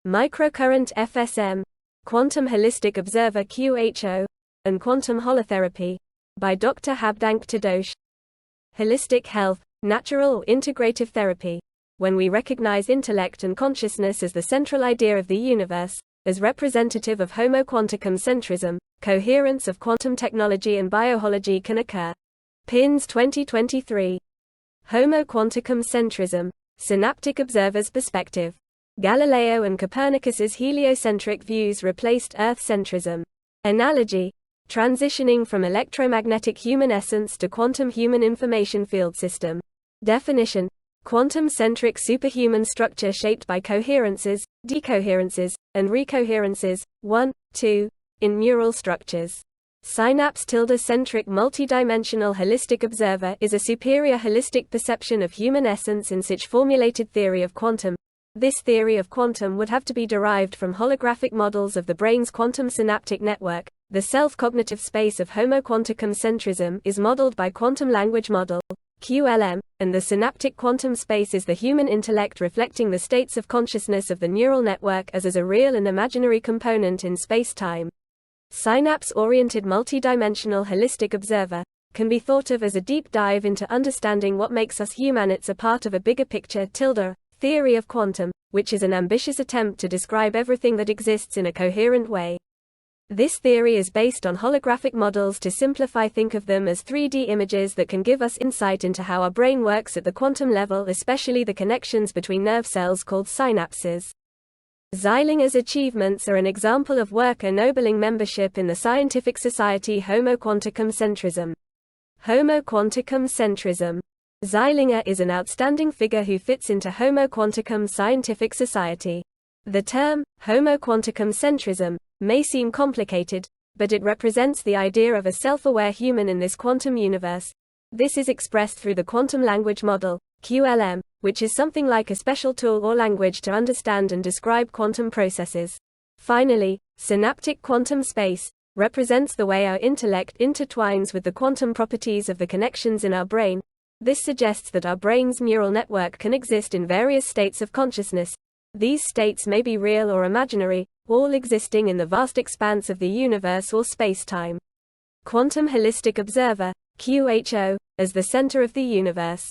Microcurrent FSM, Quantum Holistic Observer QHO, and Quantum Holotherapy, by Dr. Habdank Tadeusz. Holistic health, natural or integrative therapy. When we recognize intellect and consciousness as the central idea of the universe, as representative of Homo quanticum centrism, coherence of quantum technology and biohology can occur. PINS 2023. Homo quanticum centrism, synaptic observer's perspective. Galileo and Copernicus's heliocentric views replaced Earth-centrism. Analogy: transitioning from electromagnetic human essence to quantum human information field system. Definition: quantum-centric superhuman structure shaped by coherences, decoherences, and recoherences, 1, 2, in neural structures. Synapse-centric multidimensional holistic observer is a superior holistic perception of human essence in such formulated theory of quantum. This theory of quantum would have to be derived from holographic models of the brain's quantum synaptic network. The self-cognitive space of Homo quanticum centrism is modeled by quantum language model, QLM, and the synaptic quantum space is the human intellect reflecting the states of consciousness of the neural network as a real and imaginary component in space-time. Synapse-oriented multidimensional holistic observer can be thought of as a deep dive into understanding what makes us human. It's a part of a bigger picture theory of quantum, which is an ambitious attempt to describe everything that exists in a coherent way. This theory is based on holographic models. To simplify, think of them as 3D images that can give us insight into how our brain works at the quantum level, especially the connections between nerve cells called synapses. Zeilinger's achievements are an example of work ennobling membership in the scientific society Homo quanticum centrism. Homo quanticum centrism. Zeilinger is an outstanding figure who fits into Homo quanticum scientific society. The term, Homo quanticum centrism, may seem complicated, but it represents the idea of a self-aware human in this quantum universe. This is expressed through the quantum language model, QLM, which is something like a special tool or language to understand and describe quantum processes. Finally, synaptic quantum space represents the way our intellect intertwines with the quantum properties of the connections in our brain. This suggests that our brain's neural network can exist in various states of consciousness. These states may be real or imaginary, all existing in the vast expanse of the universe or space-time. Quantum Holistic Observer, QHO, as the center of the universe.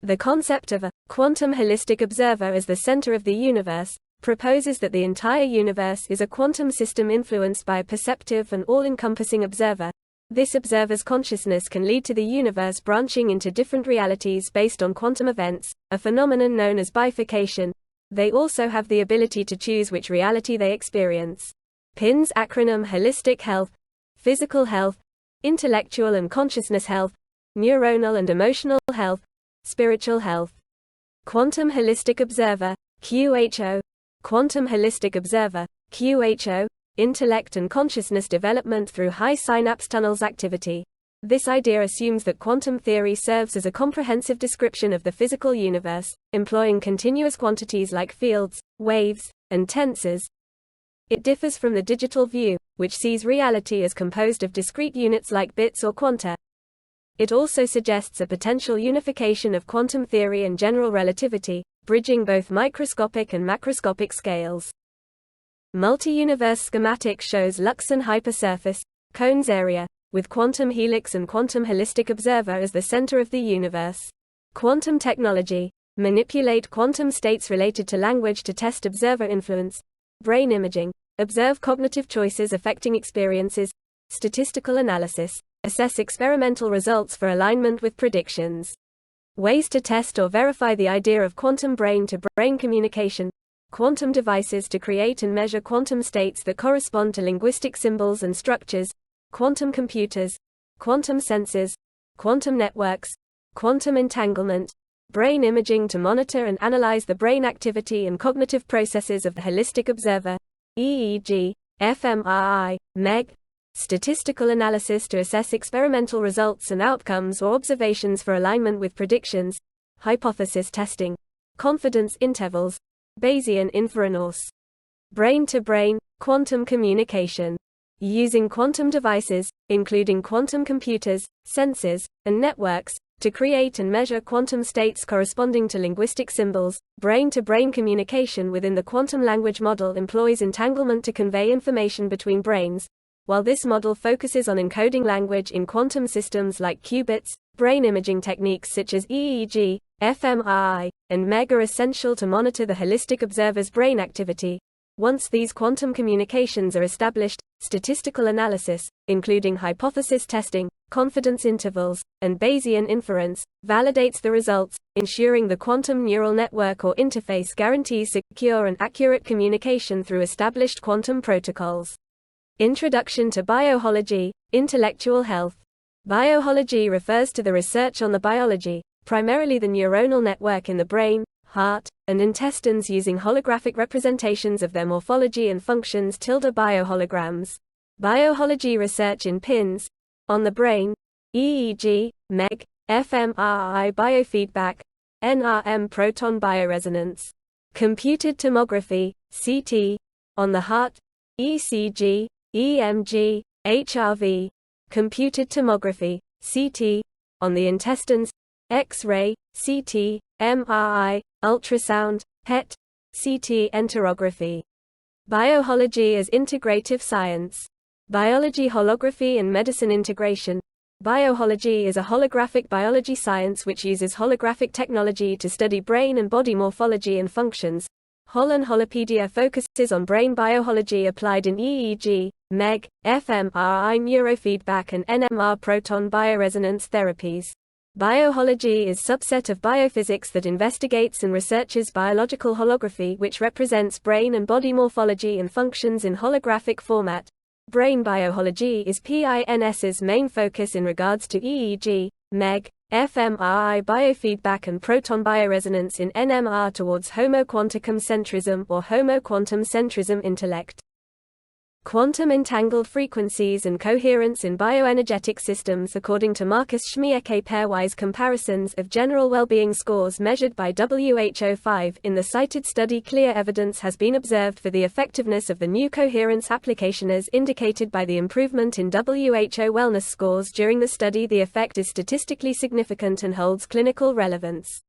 The concept of a quantum holistic observer as the center of the universe proposes that the entire universe is a quantum system influenced by a perceptive and all-encompassing observer. This observer's consciousness can lead to the universe branching into different realities based on quantum events, a phenomenon known as bifurcation. They also have the ability to choose which reality they experience. PINS acronym: holistic health, physical health, intellectual and consciousness health, neuronal and emotional health, spiritual health. Quantum Holistic Observer, QHO. Quantum Holistic Observer, QHO. Intellect and consciousness development through high synapse tunnels activity. This idea assumes that quantum theory serves as a comprehensive description of the physical universe, employing continuous quantities like fields, waves, and tensors. It differs from the digital view, which sees reality as composed of discrete units like bits or quanta. It also suggests a potential unification of quantum theory and general relativity, bridging both microscopic and macroscopic scales. Multi-universe schematic shows Luxon hypersurface, cones area, with quantum helix and quantum holistic observer as the center of the universe. Quantum technology. Manipulate quantum states related to language to test observer influence. Brain imaging. Observe cognitive choices affecting experiences. Statistical analysis. Assess experimental results for alignment with predictions. Ways to test or verify the idea of quantum brain-to-brain communication. Quantum devices to create and measure quantum states that correspond to linguistic symbols and structures. Quantum computers. Quantum sensors. Quantum networks. Quantum entanglement. Brain imaging to monitor and analyze the brain activity and cognitive processes of the holistic observer, EEG, fMRI, MEG. Statistical analysis to assess experimental results and outcomes or observations for alignment with predictions. Hypothesis testing. Confidence intervals. Bayesian inference. Brain-to-brain, quantum communication. Using quantum devices, including quantum computers, sensors, and networks, To create and measure quantum states corresponding to linguistic symbols, brain-to-brain communication within the quantum language model employs entanglement to convey information between brains. While this model focuses on encoding language in quantum systems like qubits, brain imaging techniques such as EEG, fMRI, and MEG are essential to monitor the holistic observer's brain activity. Once these quantum communications are established, statistical analysis, including hypothesis testing, confidence intervals, and Bayesian inference, validates the results, ensuring the quantum neural network or interface guarantees secure and accurate communication through established quantum protocols. Introduction to Biohology, Intellectual Health. Biohology refers to the research on the biology, primarily the neuronal network in the brain, heart, and intestines using holographic representations of their morphology and functions bioholograms. Biohology research in PINs, on the brain, EEG, MEG, fMRI biofeedback, NRM proton bioresonance. Computed tomography, CT, on the heart, ECG, EMG, HRV. Computed tomography, CT, on the intestines, X-ray, CT, MRI, ultrasound, PET, CT enterography. Biohology as integrative science. Biology holography and medicine integration. Biohology is a holographic biology science which uses holographic technology to study brain and body morphology and functions. Holopedia focuses on brain biohology applied in EEG, MEG, fMRI neurofeedback and NMR proton bioresonance therapies. Biohology is subset of biophysics that investigates and researches biological holography which represents brain and body morphology and functions in holographic format. Brain biohology is PINS's main focus in regards to EEG, MEG, fMRI biofeedback and proton bioresonance in NMR towards homoquanticum centrism or homoquantum centrism intellect. Quantum entangled frequencies and coherence in bioenergetic systems. According to Marcus Schmiecke, pairwise comparisons of general well-being scores measured by WHO5 in the cited study, clear evidence has been observed for the effectiveness of the new coherence application as indicated by the improvement in WHO wellness scores during the study. The effect is statistically significant and holds clinical relevance.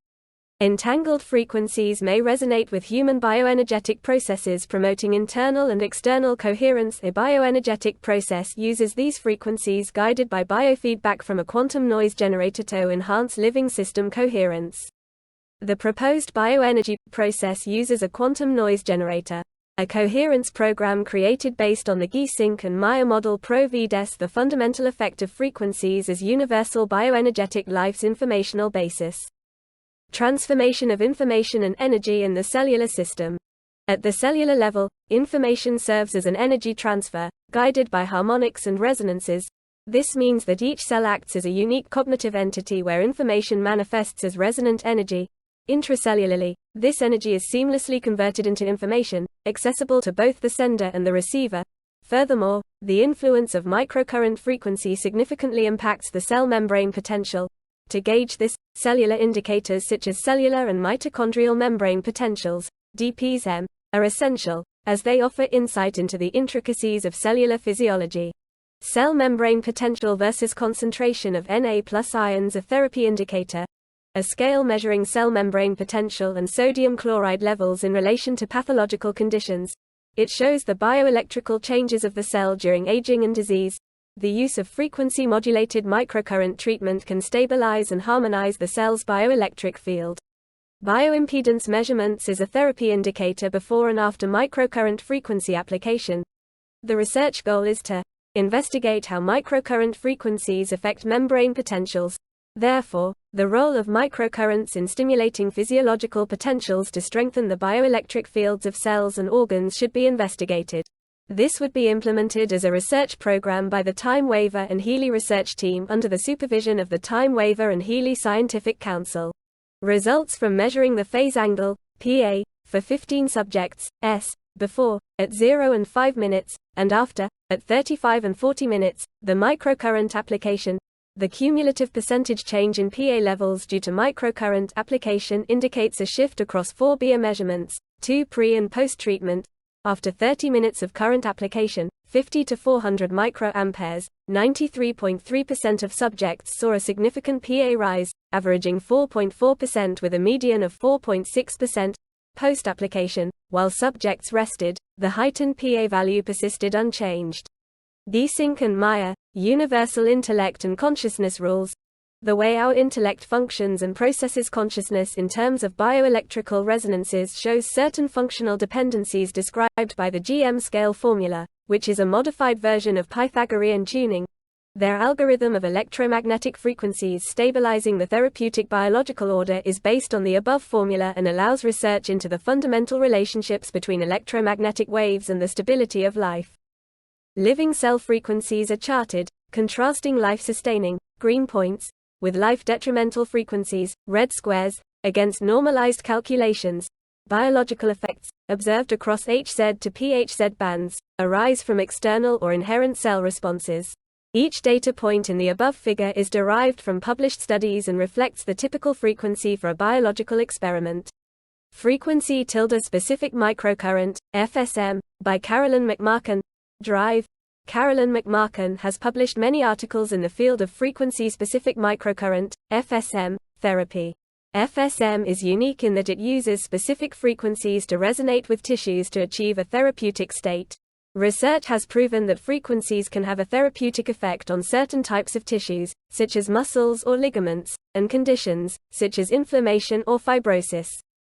Entangled frequencies may resonate with human bioenergetic processes promoting internal and external coherence. A bioenergetic process uses these frequencies guided by biofeedback from a quantum noise generator to enhance living system coherence. The proposed bioenergy process uses a quantum noise generator, a coherence program created based on the Geesink and Meyer model ProVDES. The fundamental effect of frequencies as universal bioenergetic life's informational basis. Transformation of information and energy in the cellular system. At the cellular level, information serves as an energy transfer, guided by harmonics and resonances. This means that each cell acts as a unique cognitive entity where information manifests as resonant energy. Intracellularly, this energy is seamlessly converted into information, accessible to both the sender and the receiver. Furthermore, the influence of microcurrent frequency significantly impacts the cell membrane potential. To gauge this, cellular indicators such as cellular and mitochondrial membrane potentials, DPSM, are essential, as they offer insight into the intricacies of cellular physiology. Cell membrane potential versus concentration of Na+ ions. A therapy indicator, a scale measuring cell membrane potential and sodium chloride levels in relation to pathological conditions. It shows the bioelectrical changes of the cell during aging and disease. The use of frequency-modulated microcurrent treatment can stabilize and harmonize the cell's bioelectric field. Bioimpedance measurements is a therapy indicator before and after microcurrent frequency application. The research goal is to investigate how microcurrent frequencies affect membrane potentials. Therefore, the role of microcurrents in stimulating physiological potentials to strengthen the bioelectric fields of cells and organs should be investigated. This would be implemented as a research program by the Time Waiver and Healy research team under the supervision of the Time Waiver and Healy Scientific Council. Results from measuring the phase angle, PA, for 15 subjects, before, at 0 and 5 minutes, and after, at 35 and 40 minutes, the microcurrent application. The cumulative percentage change in PA levels due to microcurrent application indicates a shift across 4 BA measurements, 2 pre- and post-treatment, After 30 minutes of current application, 50 to 400 microamperes, 93.3% of subjects saw a significant PA rise, averaging 4.4% with a median of 4.6%. Post-application, while subjects rested, the heightened PA value persisted unchanged. Giesink and Meyer, Universal Intellect and Consciousness Rules. The way our intellect functions and processes consciousness in terms of bioelectrical resonances shows certain functional dependencies described by the GM scale formula, which is a modified version of Pythagorean tuning. Their algorithm of electromagnetic frequencies stabilizing the therapeutic biological order is based on the above formula and allows research into the fundamental relationships between electromagnetic waves and the stability of life. Living cell frequencies are charted, contrasting life-sustaining, green points, with life-detrimental frequencies, red squares, against normalized calculations. Biological effects, observed across HZ to PHZ bands, arise from external or inherent cell responses. Each data point in the above figure is derived from published studies and reflects the typical frequency for a biological experiment. Frequency tilde specific microcurrent, FSM, by Carolyn McMarkin. Drive. Carolyn McMarkin has published many articles in the field of frequency-specific microcurrent, FSM, therapy. FSM is unique in that it uses specific frequencies to resonate with tissues to achieve a therapeutic state. Research has proven that frequencies can have a therapeutic effect on certain types of tissues, such as muscles or ligaments, and conditions, such as inflammation or fibrosis.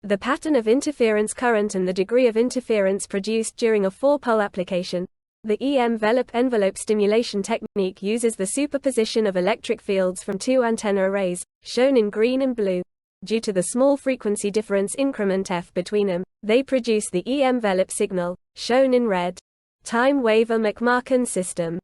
The pattern of interference current and the degree of interference produced during a 4-pole application. The envelope stimulation technique uses the superposition of electric fields from 2 antenna arrays, shown in green and blue. Due to the small frequency difference increment f between them, they produce the envelope signal, shown in red. Time waiver McMarkin system.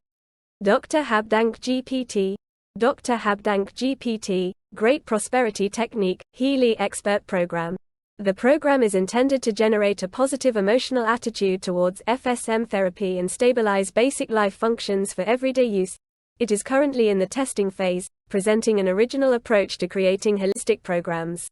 Dr. Habdank GPT. Dr. Habdank GPT, Great Prosperity Technique, Healy Expert Program. The program is intended to generate a positive emotional attitude towards FSM therapy and stabilize basic life functions for everyday use. It is currently in the testing phase, presenting an original approach to creating holistic programs.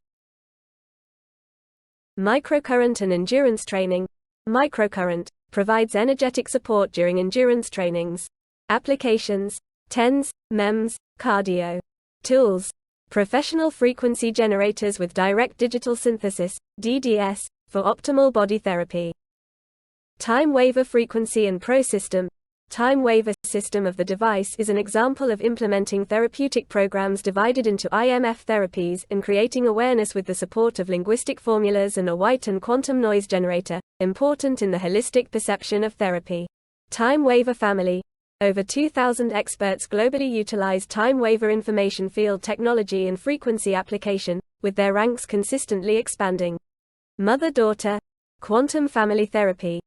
Microcurrent and endurance training. Microcurrent provides energetic support during endurance trainings. Applications: TENS, MEMS, cardio. Tools: professional frequency generators with direct digital synthesis, DDS, for optimal body therapy. Time waiver frequency and pro system. Time waiver system of the device is an example of implementing therapeutic programs divided into IMF therapies and creating awareness with the support of linguistic formulas and a white and quantum noise generator, important in the holistic perception of therapy. Time waiver family. Over 2,000 experts globally utilize time waiver information field technology and frequency application, with their ranks consistently expanding. Mother-daughter. Quantum family therapy.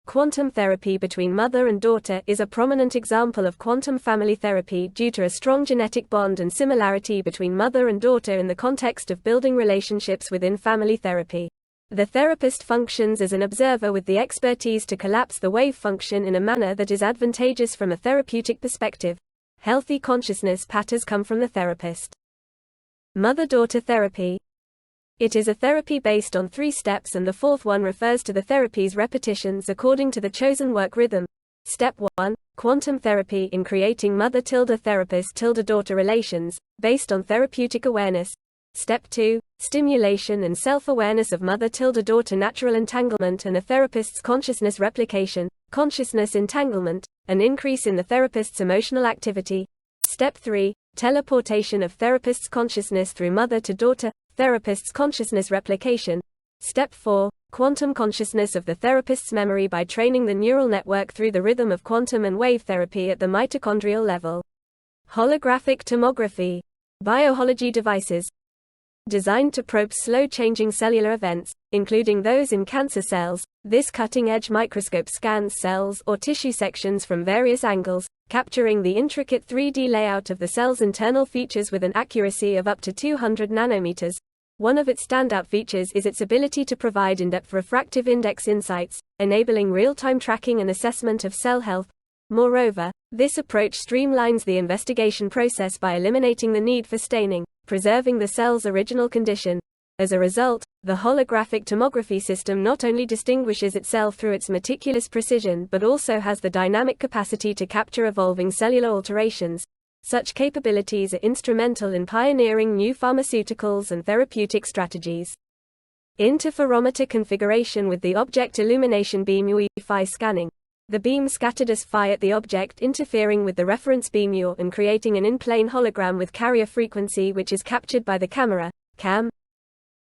Quantum therapy between mother and daughter is a prominent example of quantum family therapy due to a strong genetic bond and similarity between mother and daughter in the context of building relationships within family therapy. The therapist functions as an observer with the expertise to collapse the wave function in a manner that is advantageous from a therapeutic perspective. Healthy consciousness patterns come from the therapist. Mother-daughter therapy. It is a therapy based on 3 steps, and the 4th one refers to the therapy's repetitions according to the chosen work rhythm. Step 1. Quantum therapy in creating mother-therapist-daughter relations, based on therapeutic awareness. Step 2. Stimulation and self-awareness of mother-daughter natural entanglement and a therapist's consciousness replication, consciousness entanglement, an increase in the therapist's emotional activity. Step 3. Teleportation of therapist's consciousness through mother to daughter, therapist's consciousness replication. Step 4. Quantum consciousness of the therapist's memory by training the neural network through the rhythm of quantum and wave therapy at the mitochondrial level. Holographic tomography. Biohology devices. Designed to probe slow-changing cellular events, including those in cancer cells, this cutting-edge microscope scans cells or tissue sections from various angles, capturing the intricate 3D layout of the cell's internal features with an accuracy of up to 200 nanometers. One of its standout features is its ability to provide in-depth refractive index insights, enabling real-time tracking and assessment of cell health. Moreover, this approach streamlines the investigation process by eliminating the need for staining, preserving the cell's original condition. As a result, The holographic tomography system not only distinguishes itself through its meticulous precision but also has the dynamic capacity to capture evolving cellular alterations. Such capabilities are instrumental in pioneering new pharmaceuticals and therapeutic strategies. Interferometer configuration with the object illumination beam UV-Phi scanning. The beam scattered as Phi at the object, interfering with the reference beam UV and creating an in-plane hologram with carrier frequency which is captured by the camera, cam.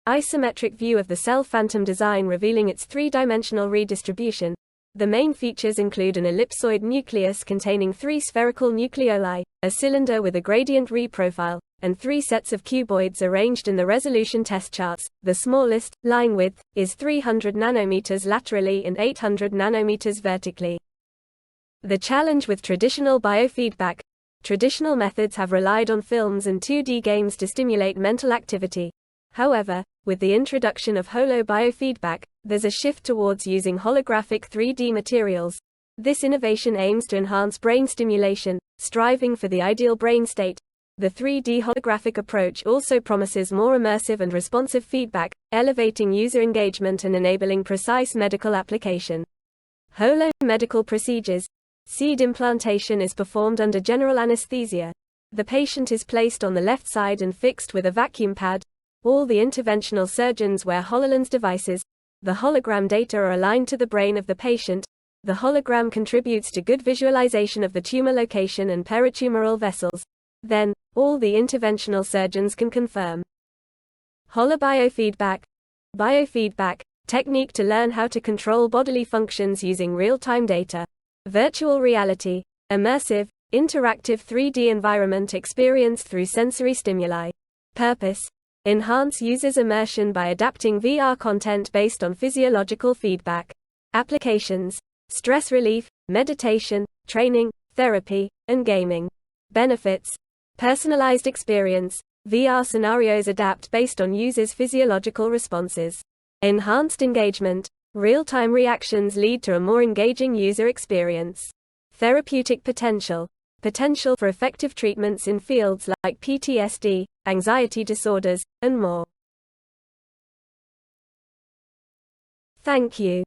Isometric view of the cell phantom design revealing its three-dimensional redistribution. The main features include an ellipsoid nucleus containing 3 spherical nucleoli, a cylinder with a gradient reprofile, and 3 sets of cuboids arranged in the resolution test charts. The smallest, line width, is 300 nanometers laterally and 800 nanometers vertically. The challenge with traditional biofeedback. Traditional methods have relied on films and 2D games to stimulate mental activity. However, with the introduction of holo-biofeedback, there's a shift towards using holographic 3D materials. This innovation aims to enhance brain stimulation, striving for the ideal brain state. The 3D holographic approach also promises more immersive and responsive feedback, elevating user engagement and enabling precise medical application. Holo medical procedures. Seed implantation is performed under general anesthesia. The patient is placed on the left side and fixed with a vacuum pad. All the interventional surgeons wear HoloLens devices. The hologram data are aligned to the brain of the patient. The hologram contributes to good visualization of the tumor location and peritumoral vessels. Then, all the interventional surgeons can confirm. Holobiofeedback. Biofeedback, technique to learn how to control bodily functions using real-time data. Virtual reality, immersive, interactive 3D environment experienced through sensory stimuli. Purpose: enhance users' immersion by adapting VR content based on physiological feedback. Applications: stress relief, meditation, training, therapy, and gaming. Benefits: personalized experience. VR scenarios adapt based on users' physiological responses. Enhanced engagement. Real-time reactions lead to a more engaging user experience. Therapeutic potential. Potential for effective treatments in fields like PTSD, anxiety disorders, and more. Thank you.